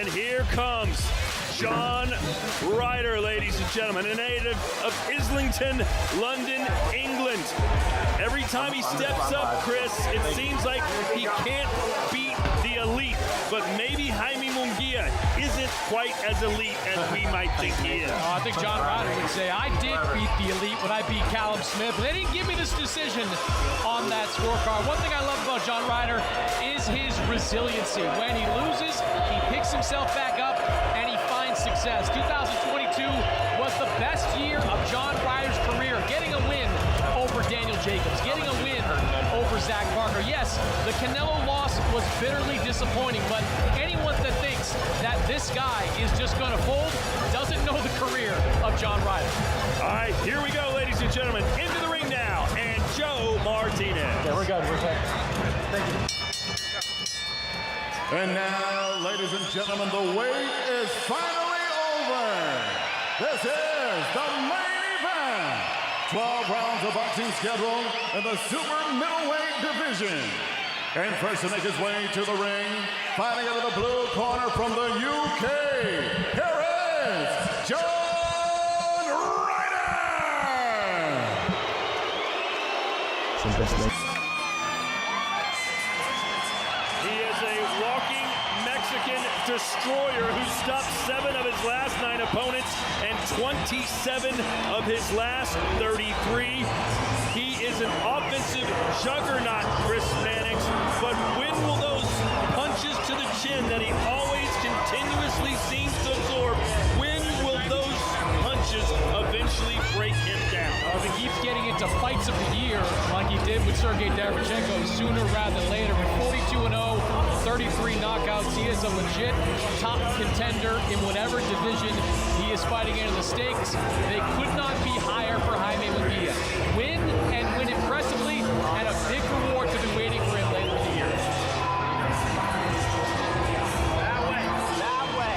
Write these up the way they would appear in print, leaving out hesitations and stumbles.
And here comes John Ryder, ladies and gentlemen, a native of Islington, London, England. Every time he steps up, Chris, it seems like he can't beat the elite, but maybe Jaime Munguia isn't quite as elite as we might think he is. I think John Ryder would say, I did beat the elite when I beat Callum Smith, but they didn't give me this decision on that scorecard. One thing I love about John Ryder is his resiliency. When he loses, he picks himself back up and he finds success. 2022 was the best year of John Ryder's career, getting a win over Daniel Jacobs, getting a win over Zach Parker. Yes, the Canelo loss was bitterly disappointing, but anyone that thinks that this guy is just going to fold doesn't know the career of John Ryder. All right, here we go, ladies and gentlemen. Into the ring now, and Joe Martinez. Yeah, we're good. We're good. Thank you. And now, ladies and gentlemen, the wait is finally over. This is the main event. 12 rounds of boxing schedule in the super middleweight division. And first to make his way to the ring, fighting out of the blue corner from the UK, here is John Ryder! He is a walking Mexican destroyer who stopped 7 of his last 9 opponents and 27 of his last 33. He is an offensive juggernaut, Chris Mannix, but when will those punches to the chin that he always continuously seems to absorb, when will those punches eventually break him down? If he keeps getting into fights of the year like he did with Sergey Derevchenko sooner rather than later, with 42-0, 33 knockouts, he is a legit top contender in whatever division he is fighting in. The stakes, they could not be higher for Jaime Munguia. Win and win impressively, and a big reward to be waiting for him later in the year. That way, that way.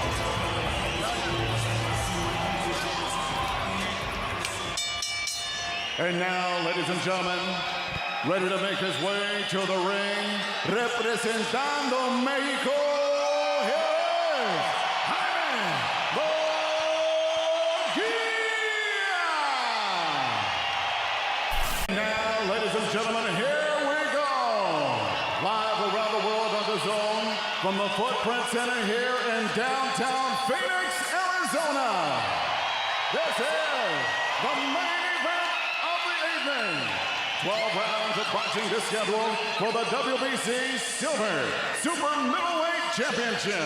And now, ladies and gentlemen, ready to make his way to the ring, representando Mexico, here is Jaime Munguia! Now, ladies and gentlemen, here we go. Live around the world on the zone from the Footprint Center here in downtown Phoenix, Arizona. This is the main event of the evening. 12 rounds of boxing to schedule for the WBC Silver Super Middleweight Championship.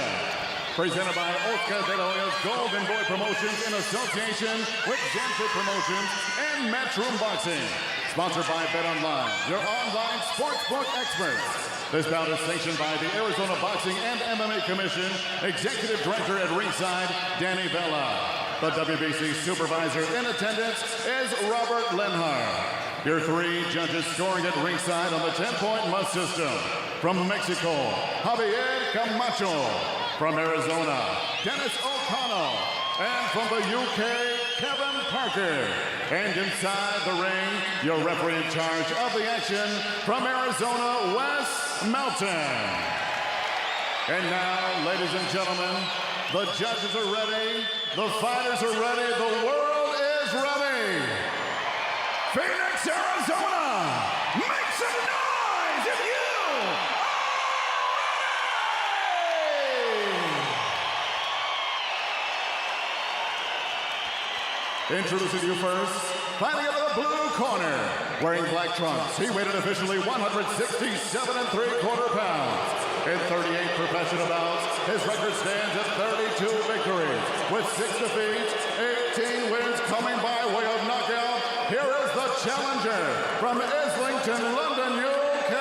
Presented by Oscar de la Hoya's Golden Boy Promotions in association with Janford Promotions and Matchroom Boxing. Sponsored by BetOnline, your online sportsbook experts. This bout is sanctioned by the Arizona Boxing and MMA Commission. Executive Director at ringside, Danny Vela. The WBC supervisor in attendance is Robert Lenhart. Your 3 judges scoring at ringside on the 10-point must system. From Mexico, Javier Camacho. From Arizona, Dennis O'Connell. And from the UK, Kevin Parker. And inside the ring, your referee in charge of the action from Arizona, Wes Melton. And now, ladies and gentlemen, the judges are ready, the fighters are ready, the world is ready. Phoenix, Arizona, make some noise if you are ready. Introducing you first, fighting out of the blue corner, wearing black trunks. He weighed officially 167 3/4 pounds. In 38 professional bouts, his record stands at 32 victories, with 6 defeats, 18 wins coming by way of knockout. Here is the challenger from Islington, London, UK,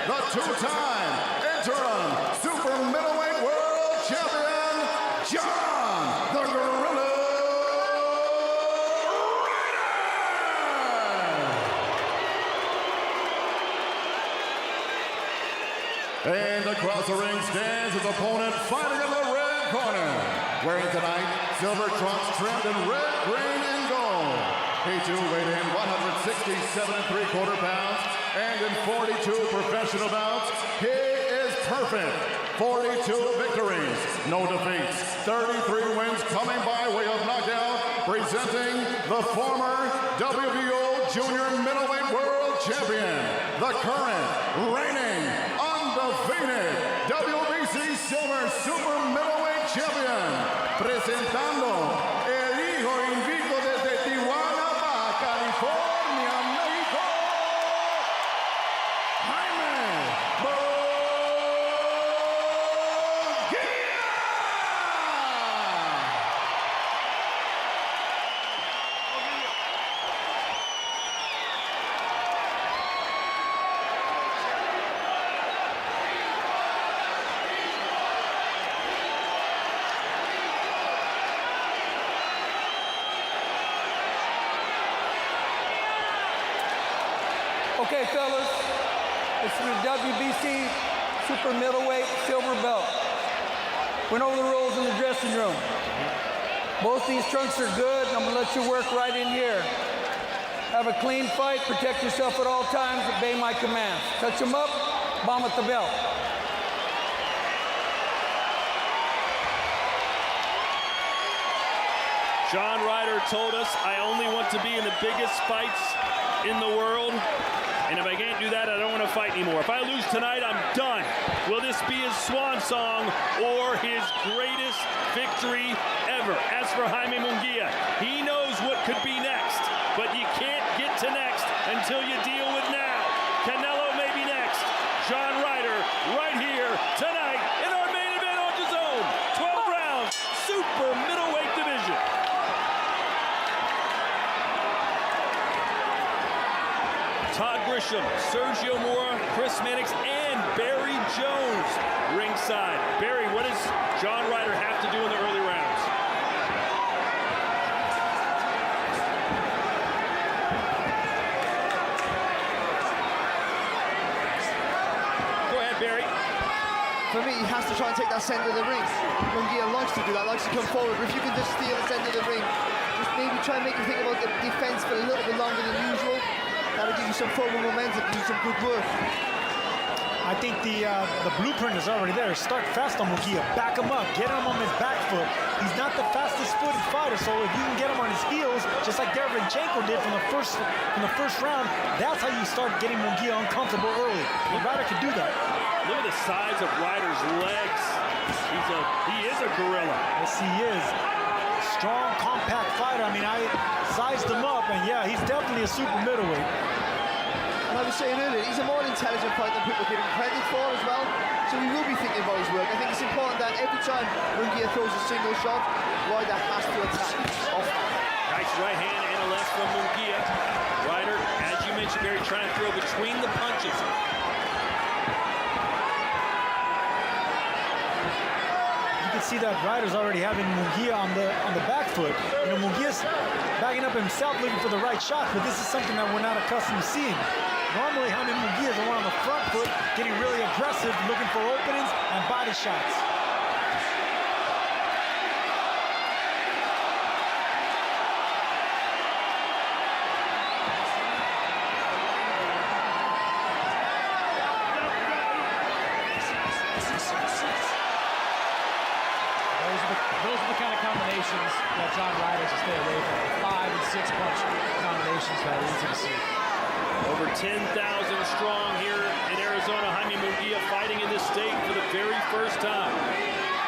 the 2-time interim super middleweight world champion, John the Gorilla Ryder! And across the ring stands his opponent, fighting in the red corner, wearing tonight silver trunks trimmed in red, green, and gold. He too weighed in 167 3/4 pounds, and in 42 professional bouts, he is perfect. 42 victories, no defeats, 33 wins coming by way of knockout, presenting the former WBO Junior Middleweight World Champion, the current reigning undefeated WBC Silver Super Middleweight Champion, presentando el hijo invicto desde Tijuana, Baja California, México, Jaime Munguia. Okay, fellas, it's the WBC Super Middleweight Silver Belt. Went over the rules in the dressing room. Both these trunks are good. I'm gonna let you work right in here. Have a clean fight, protect yourself at all times, obey my commands. Touch them up, bomb at the belt. John Ryder told us, I only want to be in the biggest fights in the world. And if I can't do that, I don't want to fight anymore. If I lose tonight, I'm done. Will this be his swan song or his greatest victory ever? As for Jaime Munguia, he knows what could be next, but you can't get to next until you deal with now. Canelo may be next. John Ryder right here tonight in our main event on DAZN. 12 rounds, super middleweight division. Todd Grisham, Sergio Mora, Chris Mannix, and Barry Jones ringside. Barry, what does John Ryder have to do in the early rounds? Go ahead, Barry. For me, he has to try and take that center of the ring. Munguia likes to do that, likes to come forward, but if you can just steal the center of the ring, just maybe try and make him think about the defense for a little bit longer than usual. That'll give you some forward momentum, do some good work. I think the blueprint is already there. Start fast on Munguia, back him up, get him on his back foot. He's not the fastest footed fighter, so if you can get him on his heels, just like Derevyanchenko did from the first round, that's how you start getting Munguia uncomfortable early. And Ryder can do that. Look at the size of Ryder's legs. He is a gorilla. Yes, he is. Strong, compact fighter. I mean, I sized him up, and yeah, he's definitely a super middleweight. And I was saying earlier, he's a more intelligent fighter than people give him credit for as well. So he will be thinking about his work. I think it's important that every time Munguia throws a single shot, Ryder has to attack off. Nice right hand and a left from Munguia. Ryder, as you mentioned, Barry, trying to throw between the punches. You can see that Ryder's already having Munguia on the back foot. You know, Munguia's backing up himself looking for the right shot, but this is something that we're not accustomed to seeing. Normally, Jaime Munguia is the one on the front foot, getting really aggressive, looking for openings and body shots. Those are the kind of combinations that John Ryder should stay away from. 5 and 6 punch combinations that are easy to see. Over 10,000 strong here in Arizona. Jaime Munguia fighting in this state for the very first time.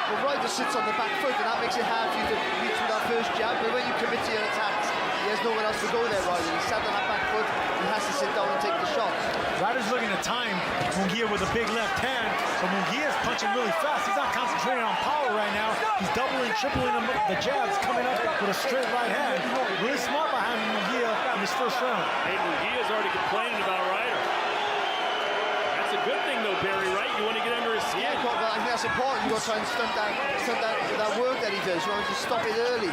Well, Ryder sits on the back foot, and that makes it hard for you to reach for that first jab. But when you commit to your attacks, he has nowhere else to go there, Ryder. He's sat on that back foot. He has to sit down and take the shot. Ryder's looking to time Munguia with a big left hand, but Munguia's punching really fast. He's not concentrating on power right now. He's doubling, tripling the jabs, coming up with a straight right hand. Really smart behind Munguia in his first round. Hey, Munguia's already complaining about Ryder. That's a good thing, though, Barry, right? You want to get under his skin. Yeah, but I think that's important. You've got to try and stunt that work that he does. You want to stop it early.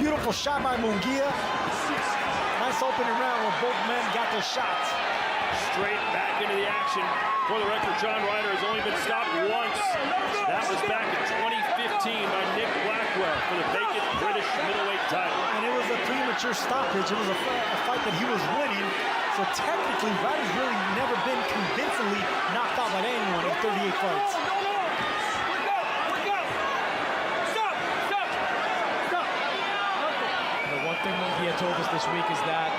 Beautiful shot by Munguia. Nice opening round where both men got their shots. Straight back into the action. For the record, John Ryder has only been stopped once. That was by Nick Blackwell for the vacant British middleweight title. And it was a premature stoppage. It was a fight that he was winning. So technically, Ryder's really never been convincingly knocked out by anyone in 38 fights. The one thing Munguia told us this week is that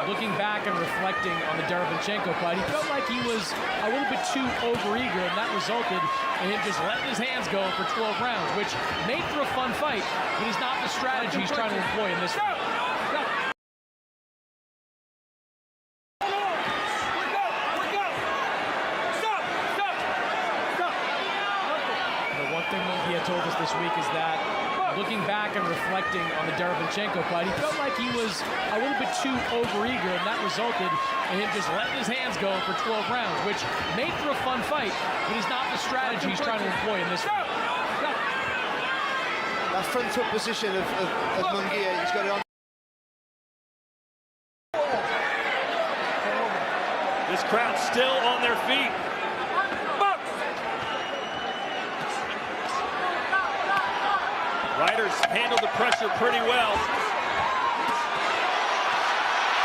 looking back and reflecting on the Derevyanchenko fight, he felt like he was a little bit too overeager, and that resulted in him just letting his hands go for 12 rounds, which made for a fun fight, but is not the strategy he's trying to employ in this one. The one thing Munguia told us this week is that looking back and reflecting on the Derevyanchenko fight, he felt like he was a little bit too overeager, and that resulted in him just letting his hands go for 12 rounds, which made for a fun fight, but is not the strategy he's trying to employ in this one. That front foot position of Munguia, he's got it on. This crowd still on their feet. Ryder's handled the pressure pretty well.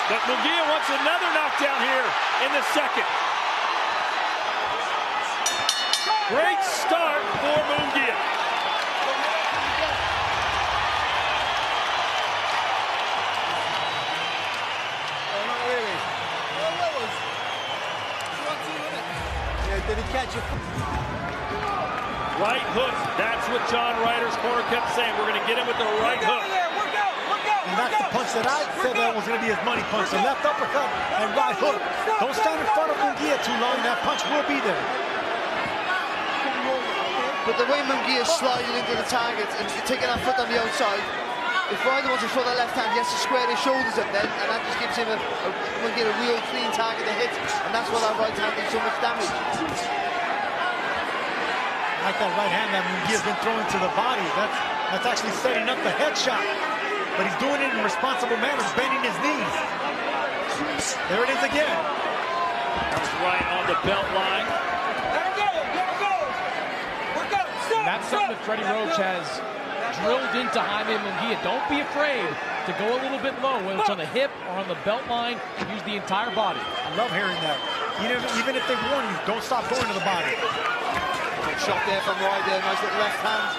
But Munguia wants another knockdown here in the second. Great start for Munguia. Not really. Yeah, did he catch it? Right hook. That's what John Ryder's corner kept saying. We're going to get him with the right hook. And that's the punch that I said that was going to be his money punch. The left uppercut and right hook. Don't stand in front of Munguia too long. That punch will be there. But the way Munguia sliding into the target and taking that foot on the outside, if Ryder wants to throw that left hand, he has to square his shoulders up then, and that just gives him Munguia a real clean target to hit, and that's why that right hand did so much damage. Like that right hand that Munguia's been throwing to the body. That's actually setting up the headshot. But he's doing it in a responsible manner, bending his knees. There it is again. Comes right on the belt line. And that's something that Freddie Roach has drilled into Jaime Munguia. Don't be afraid to go a little bit low, whether it's on the hip or on the belt line. Use the entire body. I love hearing that. Even if they warn you, don't stop going to the body. Good shot there from Ryder, nice little left hand.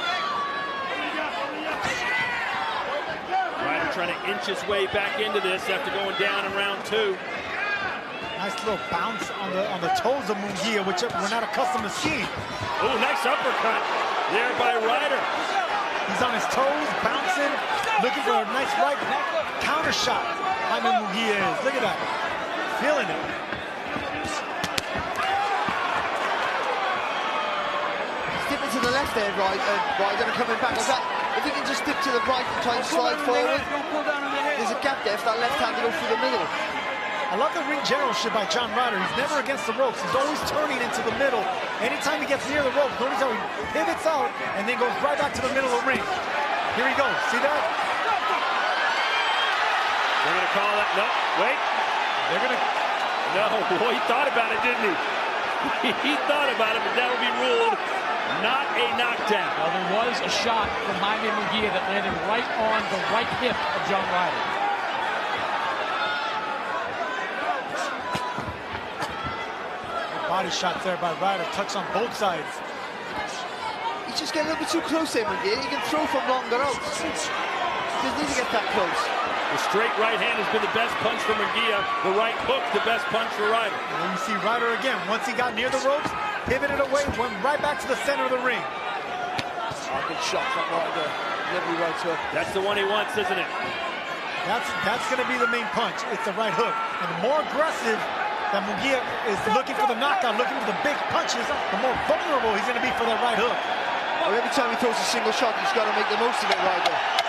Ryder trying to inch his way back into this after going down in round 2. Nice little bounce on the toes of Munguia, which we're not accustomed to seeing. Oh, nice uppercut there by Ryder. He's on his toes, bouncing, looking for a nice right counter shot. Jaime Munguia is. Look at that. Feeling it. Dipping to the left there, Ryder, and coming back. If he can just dip to the right and try and slide forward, there's a gap there for that left hand to go through the middle. I love the ring generalship by John Ryder. He's never against the ropes. He's always turning into the middle. Anytime he gets near the ropes, notice how he pivots out and then goes right back to the middle of the ring. Here he goes. See that? They're going to call that. No, wait. They're going to... No, boy, he thought about it, didn't he? He thought about it, but that would be ruled not a knockdown. Well, there was a shot from Jaime Munguia that landed right on the right hip of John Ryder. Body shots there by Ryder, touch on both sides. He's just getting a little bit too close there, Munguia. He can throw from longer out. He doesn't need to get that close. The straight right hand has been the best punch for Munguia. The right hook, the best punch for Ryder. And then you see Ryder again. Once he got near the ropes, pivoted away, went right back to the center of the ring. Oh, good shot from Ryder. Lovely right hook. That's the one he wants, isn't it? That's going to be the main punch. It's the right hook. And the more aggressive that Munguia is looking for the knockout, looking for the big punches, the more vulnerable he's going to be for that right hook. Well, every time he throws a single shot, he's got to make the most of it, Ryder.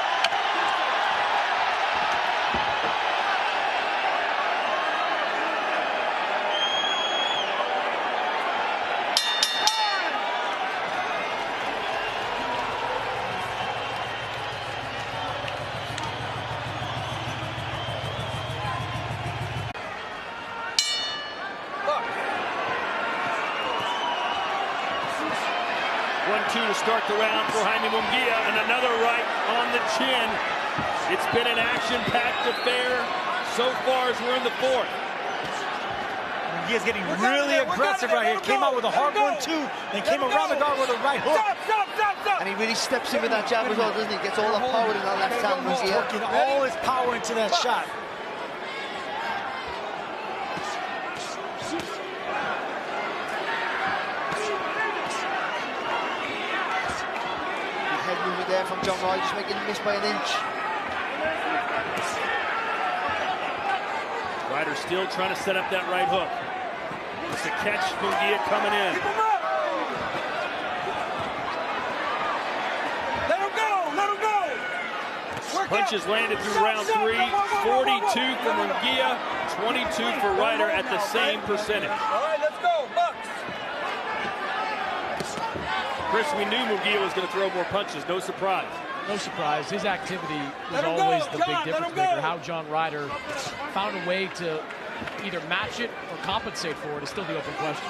to start the round for Jaime Munguia, and another right on the chin. It's been an action-packed affair so far as we're in the fourth. Munguia's getting really aggressive right here. Came out with a hard 1-2, then came around the guard with a right hook. And he really steps in with that jab as well, doesn't he? Gets all the power in that left hand. He's working all his power into that shot. Head movement there from John Ryder, just making him miss by an inch. Ryder still trying to set up that right hook. It's a catch, Munguia coming in. Let him go! Let him go! Punches landed through round 3. 42 for Munguia, 22 for Ryder at the same percentage. All right, let's go, Bucks. Chris, we knew Munguia was going to throw more punches. No surprise. No surprise. His activity was always the big difference maker. How John Ryder found a way to either match it or compensate for it is still the open question.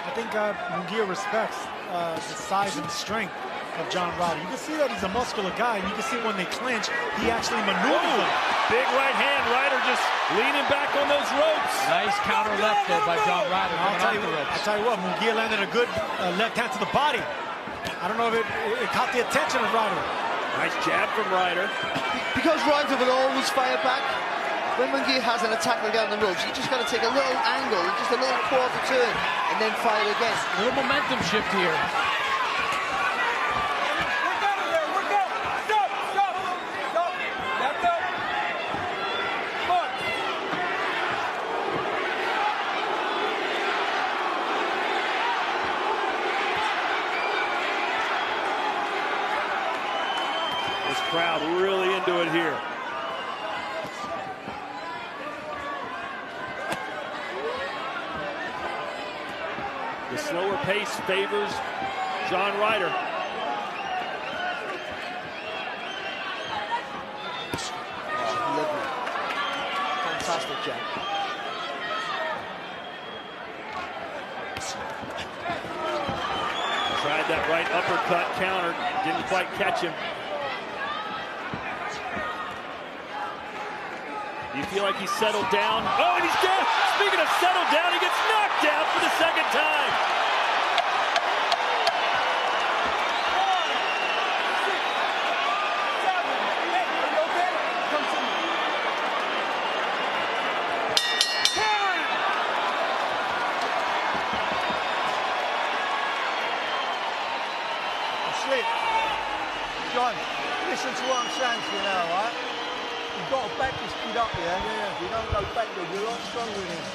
I think Munguia respects the size and strength of John Ryder. You can see that he's a muscular guy, and you can see when they clinch, he actually maneuvers them. Big right hand. Ryder just leaning back on those ropes. Nice counter left there by John Ryder. I'll tell you what, Munguia landed a good left hand to the body. I don't know if it caught the attention of Ryder. Nice jab from Ryder. Because Ryder will always fire back, when Munguia has an attack like down the ropes, you just got to take a little angle, just a little quarter turn, and then fire again. A little momentum shift here. This crowd really into it here. The slower pace favors John Ryder. Lovely. Fantastic jab. Tried that right uppercut counter, didn't quite catch him. You feel like he's settled down. Oh, and he's down. Speaking of settled down, he gets knocked out for the second time. John, listen to what I'm saying to you now, right? You've got to back this kid up, yeah? If you don't go back, you're a lot stronger than him.